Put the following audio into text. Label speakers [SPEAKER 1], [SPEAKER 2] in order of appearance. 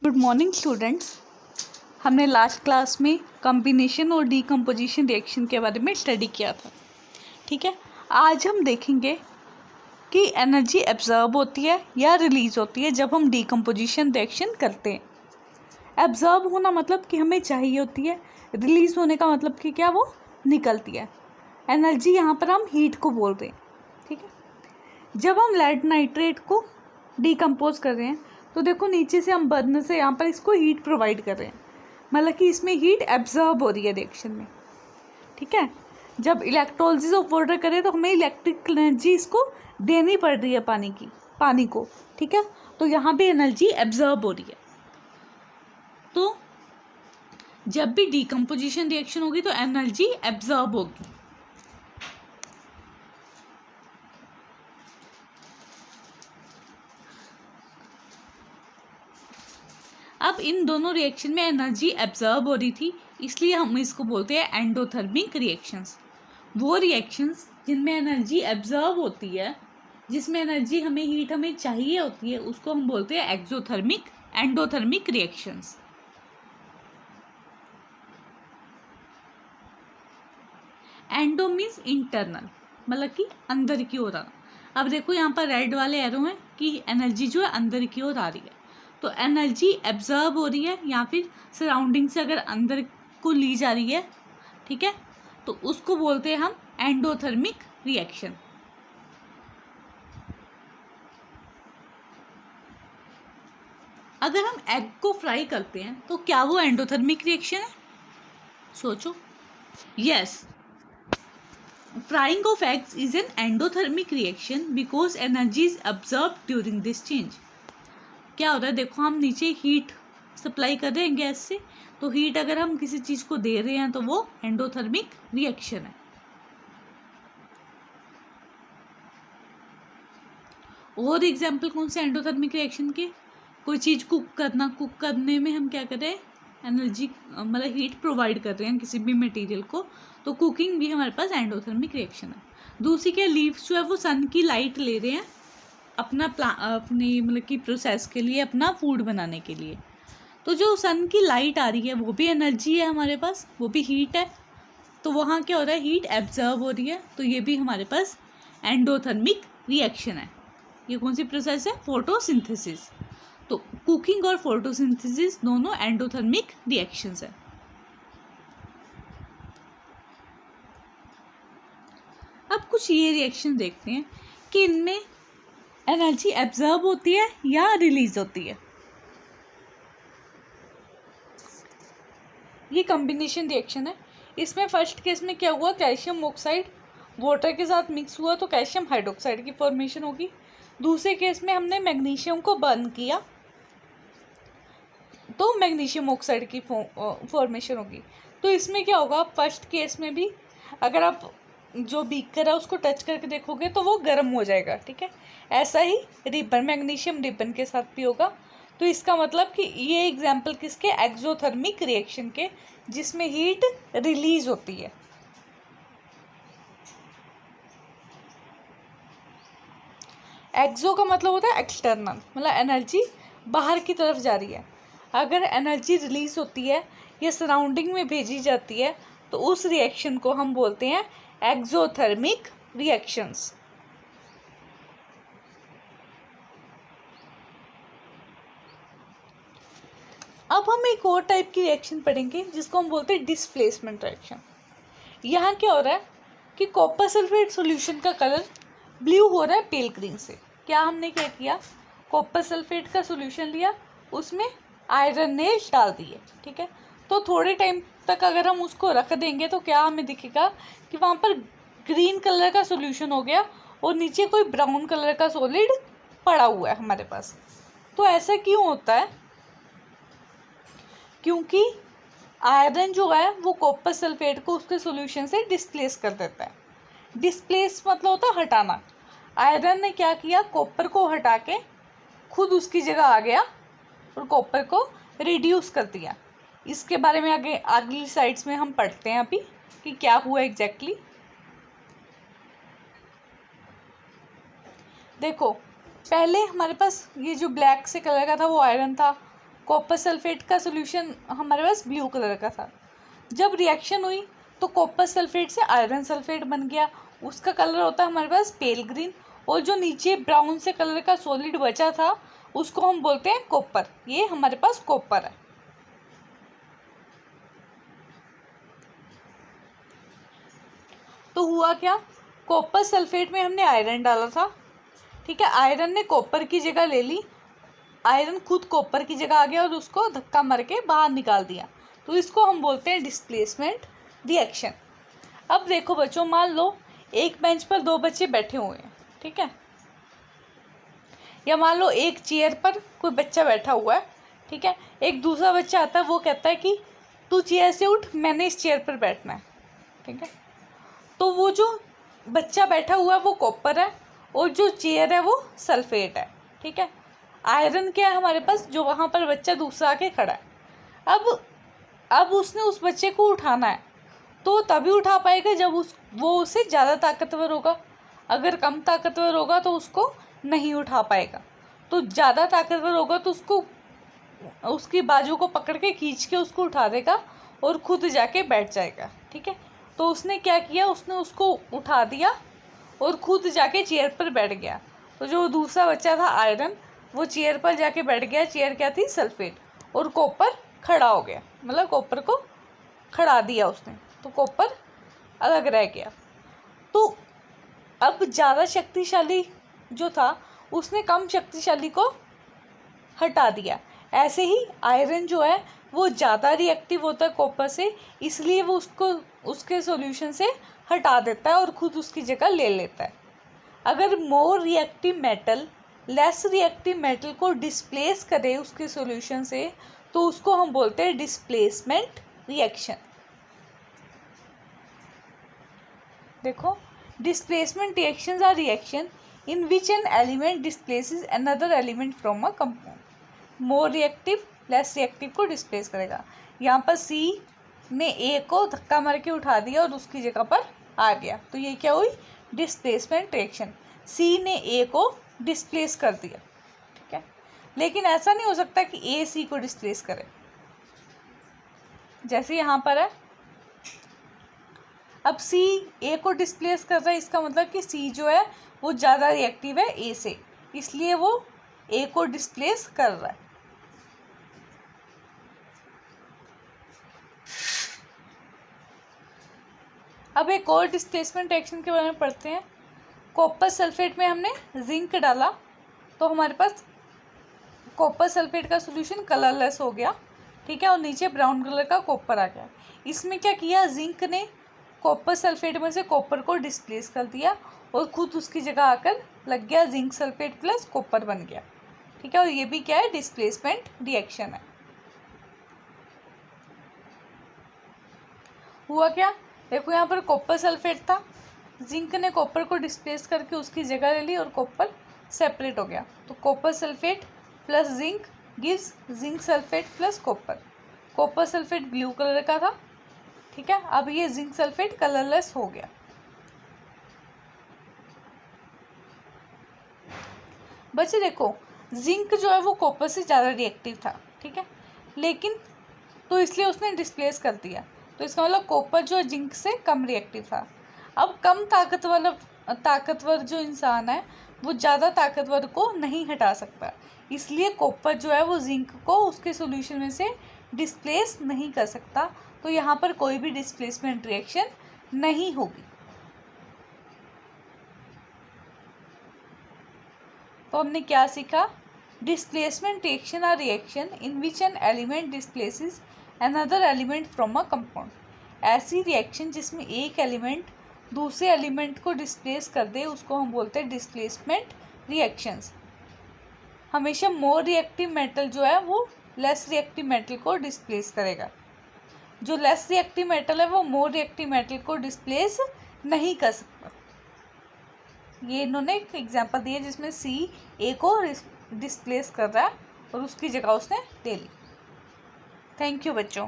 [SPEAKER 1] Good morning students. हमने last class में combination और डीकम्पोजिशन रिएक्शन के बारे में स्टडी किया था। ठीक है, आज हम देखेंगे कि एनर्जी एब्जॉर्ब होती है या रिलीज़ होती है जब हम डीकम्पोजिशन रिएक्शन करते हैं। एब्जॉर्ब होना मतलब कि हमें चाहिए होती है, रिलीज़ होने का मतलब कि क्या वो निकलती है। एनर्जी यहाँ पर हम हीट को बोल रहे हैं। ठीक है, जब हम लेड नाइट्रेट को डीकम्पोज कर रहे हैं तो देखो नीचे से हम बर्नर से यहाँ पर इसको हीट प्रोवाइड कर रहे हैं, मतलब कि इसमें हीट एब्जॉर्ब हो रही है रिएक्शन में। ठीक है, जब इलेक्ट्रोलिसिस ऑफ वाटर करें तो हमें इलेक्ट्रिक एनर्जी इसको देनी पड़ रही है पानी को। ठीक है, तो यहाँ भी एनर्जी एब्जॉर्ब हो रही है। तो जब भी डीकम्पोजिशन रिएक्शन होगी तो एनर्जी एब्जॉर्ब होगी। अब इन दोनों रिएक्शन में एनर्जी एब्जॉर्ब हो रही थी, इसलिए हम इसको बोलते हैं एंडोथर्मिक रिएक्शंस। वो रिएक्शंस जिनमें एनर्जी एब्जॉर्ब होती है, जिसमें एनर्जी हीट हमें चाहिए होती है, उसको हम बोलते हैं endothermic reactions. Endo means internal, मतलब कि अंदर की ओर आना। अब देखो यहाँ पर रेड वाले एरो हैं कि एनर्जी जो है अंदर की ओर आ रही है, तो एनर्जी एब्जॉर्ब हो रही है या फिर सराउंडिंग से अगर अंदर को ली जा रही है। ठीक है, तो उसको बोलते हैं हम एंडोथर्मिक रिएक्शन। अगर हम एग को फ्राई करते हैं तो क्या वो एंडोथर्मिक रिएक्शन है? सोचो। Yes, frying of eggs is an endothermic reaction because energy is absorb during this change. क्या होता है, देखो हम नीचे हीट सप्लाई कर रहे हैं गैस से, तो हीट अगर हम किसी चीज़ को दे रहे हैं तो वो एंडोथर्मिक रिएक्शन है। और एग्जाम्पल कौन से एंडोथर्मिक रिएक्शन के? कोई चीज़ कुक करने में हम क्या कर रहे हैं, एनर्जी मतलब हीट प्रोवाइड कर रहे हैं किसी भी मटेरियल को, तो कुकिंग भी हमारे पास एंडोथर्मिक रिएक्शन है। दूसरी क्या, लीव्स जो है वो सन की लाइट ले रहे हैं अपनी मतलब कि प्रोसेस के लिए, अपना फूड बनाने के लिए, तो जो सन की लाइट आ रही है वो भी एनर्जी है हमारे पास, वो भी हीट है। तो वहाँ क्या हो रहा है, हीट एब्जॉर्ब हो रही है, तो ये भी हमारे पास एंडोथर्मिक रिएक्शन है। ये कौन सी प्रोसेस है? फोटोसिंथेसिस। तो कुकिंग और फोटोसिंथेसिस दोनों एंडोथर्मिक रिएक्शंस है। अब कुछ ये रिएक्शन देखते हैं कि इनमें एनर्जी एब्जॉर्ब होती है या रिलीज होती है। ये कॉम्बिनेशन रिएक्शन है। इसमें फर्स्ट केस में क्या हुआ, कैल्शियम ऑक्साइड वाटर के साथ मिक्स हुआ तो कैल्शियम हाइड्रोक्साइड की फॉर्मेशन होगी। दूसरे केस में हमने मैग्नीशियम को बर्न किया तो मैग्नीशियम ऑक्साइड की फॉर्मेशन होगी। तो इसमें क्या होगा, फर्स्ट केस में भी अगर आप जो बीकर है उसको टच करके देखोगे तो वो गर्म हो जाएगा। ठीक है, ऐसा ही रिबन, मैग्नीशियम रिबन के साथ भी होगा। तो इसका मतलब कि ये एग्जाम्पल किसके, एक्सोथर्मिक रिएक्शन के, जिसमें हीट रिलीज होती है। एक्सो का मतलब होता है एक्सटर्नल, मतलब एनर्जी बाहर की तरफ जा रही है। अगर एनर्जी रिलीज होती है या सराउंडिंग में भेजी जाती है तो उस रिएक्शन को हम बोलते हैं एक्सोथर्मिक रिएक्शंस। अब हम एक और टाइप की रिएक्शन पढ़ेंगे जिसको हम बोलते हैं डिस्प्लेसमेंट रिएक्शन। यहाँ क्या हो रहा है कि कॉपर सल्फेट सॉल्यूशन का कलर ब्लू हो रहा है पेल ग्रीन से। क्या हमने क्या किया, कॉपर सल्फेट का सॉल्यूशन लिया, उसमें आयरन नेल्स डाल दिए। ठीक है, तो थोड़े टाइम तक अगर हम उसको रख देंगे तो क्या हमें दिखेगा कि वहाँ पर ग्रीन कलर का सॉल्यूशन हो गया और नीचे कोई ब्राउन कलर का सॉलिड पड़ा हुआ है हमारे पास। तो ऐसा क्यों होता है? क्योंकि आयरन जो है वो कॉपर सल्फेट को उसके सॉल्यूशन से डिस्प्लेस कर देता है। डिस्प्लेस मतलब होता है हटाना। आयरन ने क्या किया, कॉपर को हटा के खुद उसकी जगह आ गया और कॉपर को रिड्यूस कर दिया। इसके बारे में आगे अगली साइड्स में हम पढ़ते हैं अभी कि क्या हुआ एग्जैक्टली। देखो, पहले हमारे पास ये जो ब्लैक से कलर का था वो आयरन था, कॉपर सल्फेट का सोल्यूशन हमारे पास ब्लू कलर का था। जब रिएक्शन हुई तो कॉपर सल्फेट से आयरन सल्फेट बन गया, उसका कलर होता है हमारे पास पेल ग्रीन, और जो नीचे ब्राउन से कलर का सॉलिड बचा था उसको हम बोलते हैं कॉपर। ये हमारे पास कॉपर है। तो हुआ क्या, कॉपर सल्फेट में हमने आयरन डाला था, ठीक है, आयरन ने कॉपर की जगह ले ली, आयरन खुद कॉपर की जगह आ गया और उसको धक्का मार के बाहर निकाल दिया, तो इसको हम बोलते हैं डिस्प्लेसमेंट रिएक्शन। अब देखो बच्चों, मान लो एक बेंच पर दो बच्चे बैठे हुए हैं, ठीक है, या मान लो एक चेयर पर कोई बच्चा बैठा हुआ है, ठीक है, एक दूसरा बच्चा आता है, वो कहता है कि तू चेयर से उठ, मैंने इस चेयर पर बैठना है, ठीक है। तो वो जो बच्चा बैठा हुआ है वो कॉपर है और जो चेयर है वो सल्फेट है, ठीक है। आयरन क्या है हमारे पास, जो वहाँ पर बच्चा दूसरा आके खड़ा है। अब उसने उस बच्चे को उठाना है, तो तभी उठा पाएगा जब वो उससे ज़्यादा ताकतवर होगा। अगर कम ताकतवर होगा तो उसको नहीं उठा पाएगा। तो ज़्यादा ताकतवर होगा तो उसको उसकी बाजू को पकड़ के खींच के उसको उठा देगा और खुद जाके बैठ जाएगा, ठीक है। तो उसने क्या किया, उसने उसको उठा दिया और खुद जाके चेयर पर बैठ गया। तो जो दूसरा बच्चा था आयरन, वो चेयर पर जाके बैठ गया। चेयर क्या थी, सल्फेट, और कॉपर खड़ा हो गया, मतलब कॉपर को खड़ा दिया उसने, तो कॉपर अलग रह गया। तो अब ज़्यादा शक्तिशाली जो था उसने कम शक्तिशाली को हटा दिया। ऐसे ही आयरन जो है वो ज़्यादा रिएक्टिव होता है कॉपर से, इसलिए वो उसको उसके सॉल्यूशन से हटा देता है और खुद उसकी जगह ले लेता है। अगर more reactive metal less reactive metal को डिस्प्लेस करे उसके सॉल्यूशन से, तो उसको हम बोलते हैं डिस्प्लेसमेंट रिएक्शन। देखो, displacement reactions are reaction in which an element displaces another element from a compound. More reactive less reactive को डिस्प्लेस करेगा। यहाँ पर C ने A को धक्का मार के उठा दिया और उसकी जगह पर आ गया, तो ये क्या हुई, डिस्प्लेसमेंट रिएक्शन। C ने A को डिस्प्लेस कर दिया, ठीक है। लेकिन ऐसा नहीं हो सकता कि A C को डिस्प्लेस करे, जैसे यहाँ पर है। अब C A को डिस्प्लेस कर रहा है, इसका मतलब कि C जो है वो ज़्यादा रिएक्टिव है A से, इसलिए वो A को डिस्प्लेस कर रहा है। अब एक और डिस्प्लेसमेंट रिएक्शन के बारे में पढ़ते हैं। कॉपर सल्फेट में हमने जिंक डाला, तो हमारे पास कॉपर सल्फेट का सॉल्यूशन कलरलेस हो गया, ठीक है, और नीचे ब्राउन कलर का कॉपर आ गया। इसमें क्या किया, जिंक ने कॉपर सल्फेट में से कॉपर को डिस्प्लेस कर दिया और खुद उसकी जगह आकर लग गया, जिंक सल्फेट प्लस कॉपर बन गया, ठीक है। और ये भी क्या है, डिस्प्लेसमेंट रिएक्शन है। हुआ क्या, देखो यहाँ पर कॉपर सल्फेट था, जिंक ने कॉपर को डिस्प्लेस करके उसकी जगह ले ली और कॉपर सेपरेट हो गया। तो copper sulphate plus zinc gives zinc sulphate plus copper. Copper sulphate blue colour का था, ठीक है, अब ये जिंक सल्फेट कलरलेस हो गया। बच्चे देखो, जिंक जो है वो कॉपर से ज़्यादा रिएक्टिव था, ठीक है, लेकिन तो इसलिए उसने डिस्प्लेस कर दिया, तो इसका मतलब कॉपर जो जिंक से कम रिएक्टिव था। अब कम ताकतवर जो इंसान है वो ज़्यादा ताकतवर को नहीं हटा सकता, इसलिए कॉपर जो है वो जिंक को उसके सॉल्यूशन में से डिस्प्लेस नहीं कर सकता। तो यहाँ पर कोई भी डिस्प्लेसमेंट रिएक्शन नहीं होगी। तो हमने क्या सीखा, displacement reaction are reaction in which an element displaces another element from a compound. ऐसी रिएक्शन जिसमें एक एलिमेंट दूसरे एलिमेंट को डिस्प्लेस कर दे उसको हम बोलते हैं डिस्प्लेसमेंट रिएक्शंस। हमेशा मोर रिएक्टिव मेटल जो है वो लेस रिएक्टिव मेटल को डिस्प्लेस करेगा, जो लेस रिएक्टिव मेटल है वो मोर रिएक्टिव मेटल को डिस्प्लेस नहीं कर सकता। ये इन्होंने एक एग्जांपल दिया जिसमें C A को डिस्प्लेस कर रहा है और उसकी जगह उसने ले ली। थैंक यू बच्चों।